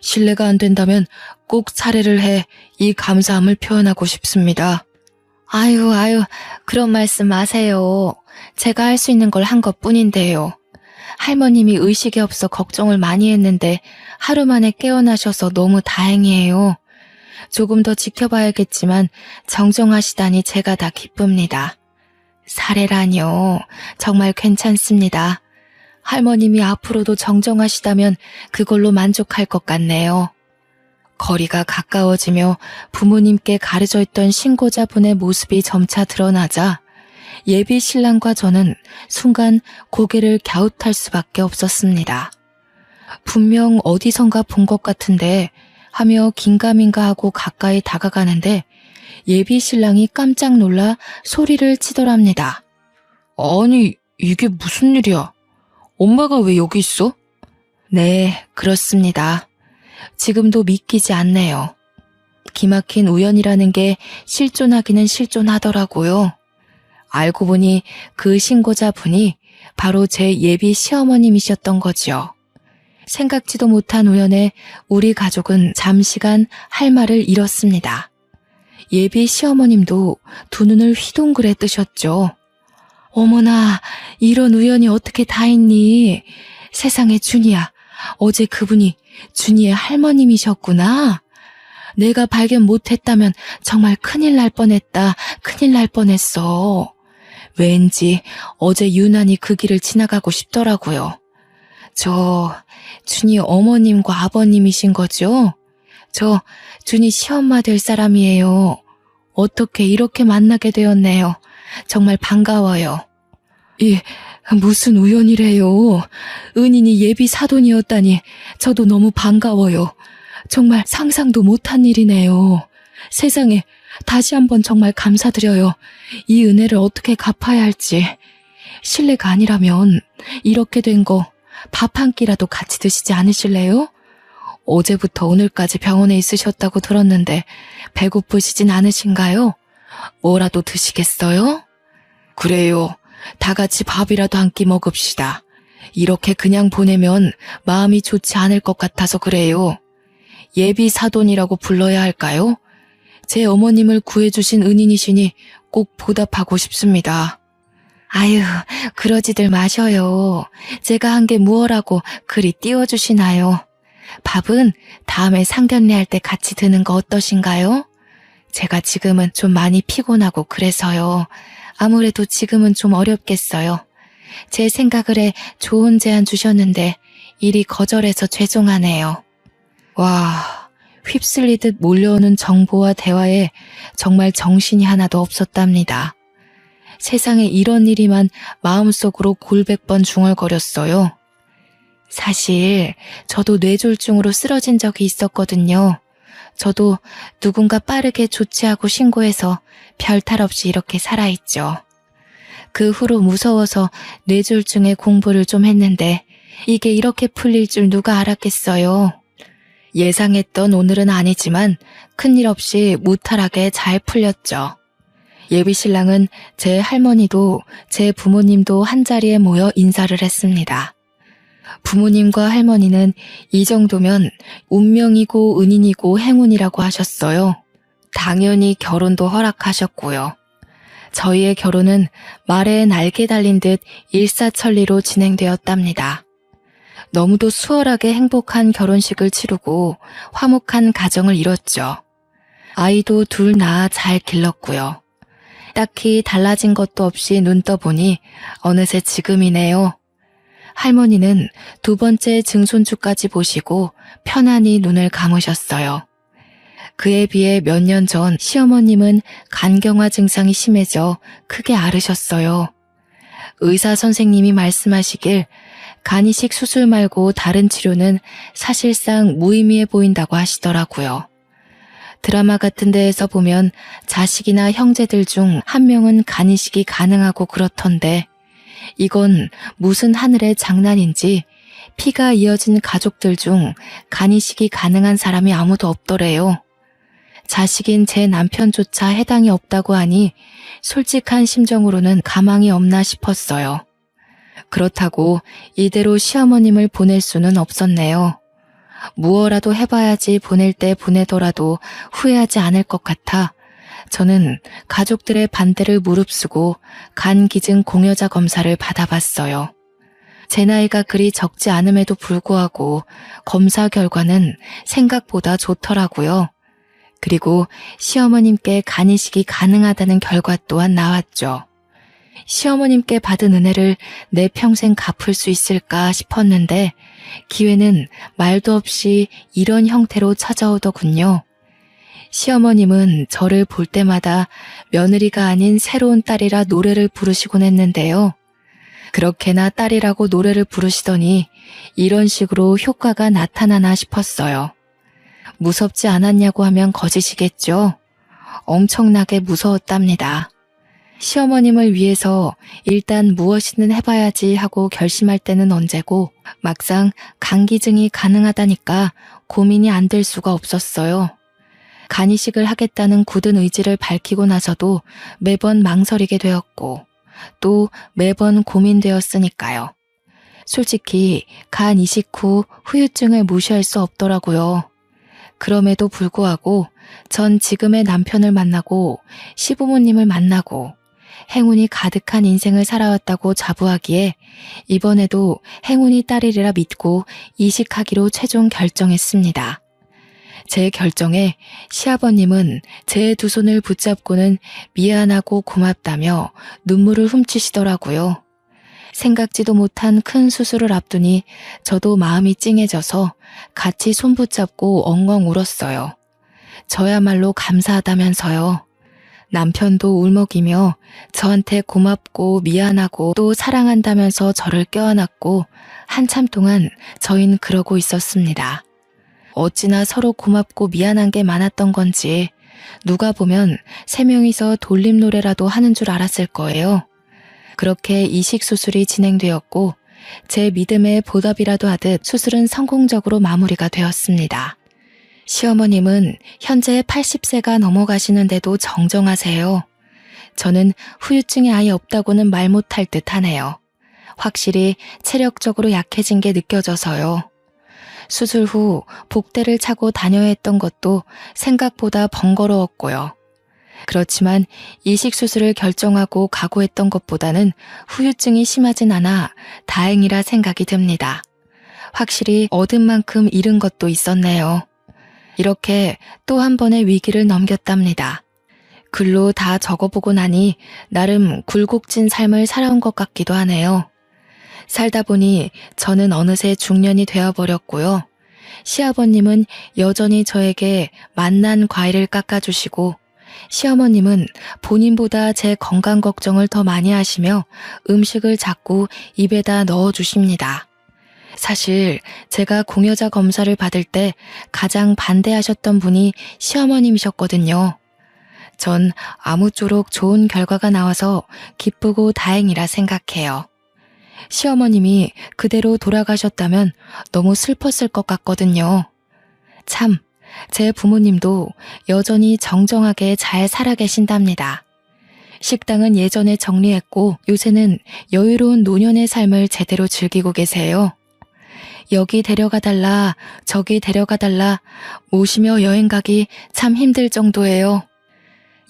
실례가 안 된다면 꼭 차례를 해 이 감사함을 표현하고 싶습니다. 아유, 그런 말씀 마세요. 제가 할 수 있는 걸 한 것뿐인데요. 할머님이 의식이 없어 걱정을 많이 했는데 하루 만에 깨어나셔서 너무 다행이에요. 조금 더 지켜봐야겠지만 정정하시다니 제가 다 기쁩니다. 사례라뇨. 정말 괜찮습니다. 할머님이 앞으로도 정정하시다면 그걸로 만족할 것 같네요. 거리가 가까워지며 부모님께 가려져 있던 신고자분의 모습이 점차 드러나자 예비 신랑과 저는 순간 고개를 갸웃할 수밖에 없었습니다. 분명 어디선가 본 것 같은데 하며 긴가민가 하고 가까이 다가가는데 예비 신랑이 깜짝 놀라 소리를 치더랍니다. 아니, 이게 무슨 일이야? 엄마가 왜 여기 있어? 네, 그렇습니다. 지금도 믿기지 않네요. 기막힌 우연이라는 게 실존하기는 실존하더라고요. 알고 보니 그 신고자분이 바로 제 예비 시어머님이셨던 거지요. 생각지도 못한 우연에 우리 가족은 잠시간 할 말을 잃었습니다. 예비 시어머님도 두 눈을 휘둥그레 뜨셨죠. 어머나, 이런 우연이 어떻게 다 있니? 세상에 준이야, 어제 그분이 준이의 할머님이셨구나. 내가 발견 못했다면 정말 큰일 날 뻔했다. 큰일 날 뻔했어. 왠지 어제 유난히 그 길을 지나가고 싶더라고요. 저 준이 어머님과 아버님이신 거죠? 저 준이 시엄마 될 사람이에요. 어떻게 이렇게 만나게 되었네요. 정말 반가워요. 무슨 우연이래요. 은인이 예비 사돈이었다니 저도 너무 반가워요. 정말 상상도 못한 일이네요. 세상에, 다시 한번 정말 감사드려요. 이 은혜를 어떻게 갚아야 할지. 실례가 아니라면 이렇게 된 거 밥 한 끼라도 같이 드시지 않으실래요? 어제부터 오늘까지 병원에 있으셨다고 들었는데 배고프시진 않으신가요? 뭐라도 드시겠어요? 그래요. 다 같이 밥이라도 한 끼 먹읍시다. 이렇게 그냥 보내면 마음이 좋지 않을 것 같아서 그래요. 예비 사돈이라고 불러야 할까요? 제 어머님을 구해주신 은인이시니 꼭 보답하고 싶습니다. 아유, 그러지들 마셔요. 제가 한 게 무엇라고 그리 띄워주시나요? 밥은 다음에 상견례 할 때 같이 드는 거 어떠신가요? 제가 지금은 좀 많이 피곤하고 그래서요. 아무래도 지금은 좀 어렵겠어요. 제 생각을 해 좋은 제안 주셨는데 이리 거절해서 죄송하네요. 와, 휩쓸리듯 몰려오는 정보와 대화에 정말 정신이 하나도 없었답니다. 세상에 이런 일이만 마음속으로 골백번 중얼거렸어요. 사실 저도 뇌졸중으로 쓰러진 적이 있었거든요. 저도 누군가 빠르게 조치하고 신고해서 별탈 없이 이렇게 살아있죠. 그 후로 무서워서 뇌졸중에 공부를 좀 했는데 이게 이렇게 풀릴 줄 누가 알았겠어요. 예상했던 오늘은 아니지만 큰일 없이 무탈하게 잘 풀렸죠. 예비신랑은 제 할머니도 제 부모님도 한자리에 모여 인사를 했습니다. 부모님과 할머니는 이 정도면 운명이고 은인이고 행운이라고 하셨어요. 당연히 결혼도 허락하셨고요. 저희의 결혼은 말에 날개 달린 듯 일사천리로 진행되었답니다. 너무도 수월하게 행복한 결혼식을 치르고 화목한 가정을 이뤘죠. 아이도 둘 낳아 잘 길렀고요. 딱히 달라진 것도 없이 눈 떠보니 어느새 지금이네요. 할머니는 두 번째 증손주까지 보시고 편안히 눈을 감으셨어요. 그에 비해 몇 년 전 시어머님은 간경화 증상이 심해져 크게 앓으셨어요. 의사 선생님이 말씀하시길 간이식 수술 말고 다른 치료는 사실상 무의미해 보인다고 하시더라고요. 드라마 같은 데에서 보면 자식이나 형제들 중 한 명은 간이식이 가능하고 그렇던데 이건 무슨 하늘의 장난인지 피가 이어진 가족들 중 간이식이 가능한 사람이 아무도 없더래요. 자식인 제 남편조차 해당이 없다고 하니 솔직한 심정으로는 가망이 없나 싶었어요. 그렇다고 이대로 시어머님을 보낼 수는 없었네요. 무엇라도 해봐야지 보낼 때 보내더라도 후회하지 않을 것 같아 저는 가족들의 반대를 무릅쓰고 간기증 공여자 검사를 받아봤어요. 제 나이가 그리 적지 않음에도 불구하고 검사 결과는 생각보다 좋더라고요. 그리고 시어머님께 간이식이 가능하다는 결과 또한 나왔죠. 시어머님께 받은 은혜를 내 평생 갚을 수 있을까 싶었는데 기회는 말도 없이 이런 형태로 찾아오더군요. 시어머님은 저를 볼 때마다 며느리가 아닌 새로운 딸이라 노래를 부르시곤 했는데요. 그렇게나 딸이라고 노래를 부르시더니 이런 식으로 효과가 나타나나 싶었어요. 무섭지 않았냐고 하면 거짓이겠죠. 엄청나게 무서웠답니다. 시어머님을 위해서 일단 무엇이든 해봐야지 하고 결심할 때는 언제고 막상 간기증이 가능하다니까 고민이 안 될 수가 없었어요. 간이식을 하겠다는 굳은 의지를 밝히고 나서도 매번 망설이게 되었고 또 매번 고민되었으니까요. 솔직히 간 이식 후 후유증을 무시할 수 없더라고요. 그럼에도 불구하고 전 지금의 남편을 만나고 시부모님을 만나고 행운이 가득한 인생을 살아왔다고 자부하기에 이번에도 행운이 따르리라 믿고 이식하기로 최종 결정했습니다. 제 결정에 시아버님은 제 두 손을 붙잡고는 미안하고 고맙다며 눈물을 훔치시더라고요. 생각지도 못한 큰 수술을 앞두니 저도 마음이 찡해져서 같이 손 붙잡고 엉엉 울었어요. 저야말로 감사하다면서요. 남편도 울먹이며 저한테 고맙고 미안하고 또 사랑한다면서 저를 껴안았고 한참 동안 저희는 그러고 있었습니다. 어찌나 서로 고맙고 미안한 게 많았던 건지 누가 보면 세 명이서 돌림 노래라도 하는 줄 알았을 거예요. 그렇게 이식 수술이 진행되었고 제 믿음에 보답이라도 하듯 수술은 성공적으로 마무리가 되었습니다. 시어머님은 현재 80세가 넘어가시는데도 정정하세요. 저는 후유증이 아예 없다고는 말 못할 듯 하네요. 확실히 체력적으로 약해진 게 느껴져서요. 수술 후 복대를 차고 다녀야 했던 것도 생각보다 번거로웠고요. 그렇지만 이식 수술을 결정하고 각오했던 것보다는 후유증이 심하진 않아 다행이라 생각이 듭니다. 확실히 얻은 만큼 잃은 것도 있었네요. 이렇게 또 한 번의 위기를 넘겼답니다. 글로 다 적어보고 나니 나름 굴곡진 삶을 살아온 것 같기도 하네요. 살다 보니 저는 어느새 중년이 되어버렸고요. 시아버님은 여전히 저에게 맛난 과일을 깎아주시고 시어머님은 본인보다 제 건강 걱정을 더 많이 하시며 음식을 자꾸 입에다 넣어주십니다. 사실 제가 공여자 검사를 받을 때 가장 반대하셨던 분이 시어머님이셨거든요. 전 아무쪼록 좋은 결과가 나와서 기쁘고 다행이라 생각해요. 시어머님이 그대로 돌아가셨다면 너무 슬펐을 것 같거든요. 참, 제 부모님도 여전히 정정하게 잘 살아 계신답니다. 식당은 예전에 정리했고 요새는 여유로운 노년의 삶을 제대로 즐기고 계세요. 여기 데려가달라, 저기 데려가달라 모시며 여행 가기 참 힘들 정도예요.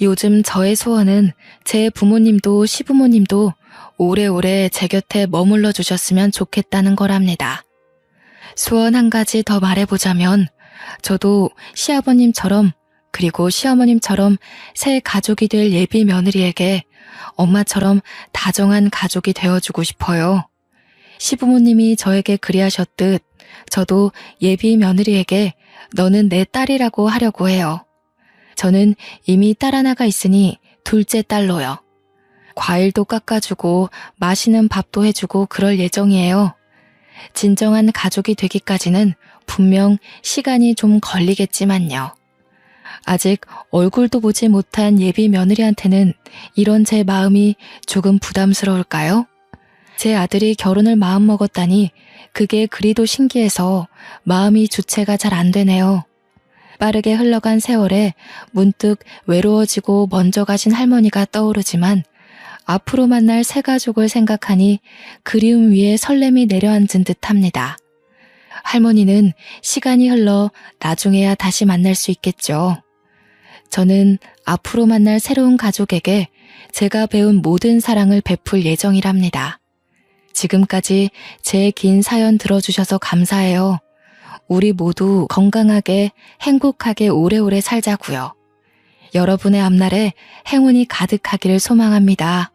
요즘 저의 소원은 제 부모님도 시부모님도 오래오래 제 곁에 머물러 주셨으면 좋겠다는 거랍니다. 소원 한 가지 더 말해보자면 저도 시아버님처럼 그리고 시어머님처럼 새 가족이 될 예비 며느리에게 엄마처럼 다정한 가족이 되어주고 싶어요. 시부모님이 저에게 그리하셨듯 저도 예비 며느리에게 너는 내 딸이라고 하려고 해요. 저는 이미 딸 하나가 있으니 둘째 딸로요. 과일도 깎아주고 맛있는 밥도 해주고 그럴 예정이에요. 진정한 가족이 되기까지는 분명 시간이 좀 걸리겠지만요. 아직 얼굴도 보지 못한 예비 며느리한테는 이런 제 마음이 조금 부담스러울까요? 제 아들이 결혼을 마음먹었다니 그게 그리도 신기해서 마음이 주체가 잘 안 되네요. 빠르게 흘러간 세월에 문득 외로워지고 먼저 가신 할머니가 떠오르지만 앞으로 만날 새 가족을 생각하니 그리움 위에 설렘이 내려앉은 듯합니다. 할머니는 시간이 흘러 나중에야 다시 만날 수 있겠죠. 저는 앞으로 만날 새로운 가족에게 제가 배운 모든 사랑을 베풀 예정이랍니다. 지금까지 제 긴 사연 들어주셔서 감사해요. 우리 모두 건강하게 행복하게 오래오래 살자고요. 여러분의 앞날에 행운이 가득하기를 소망합니다.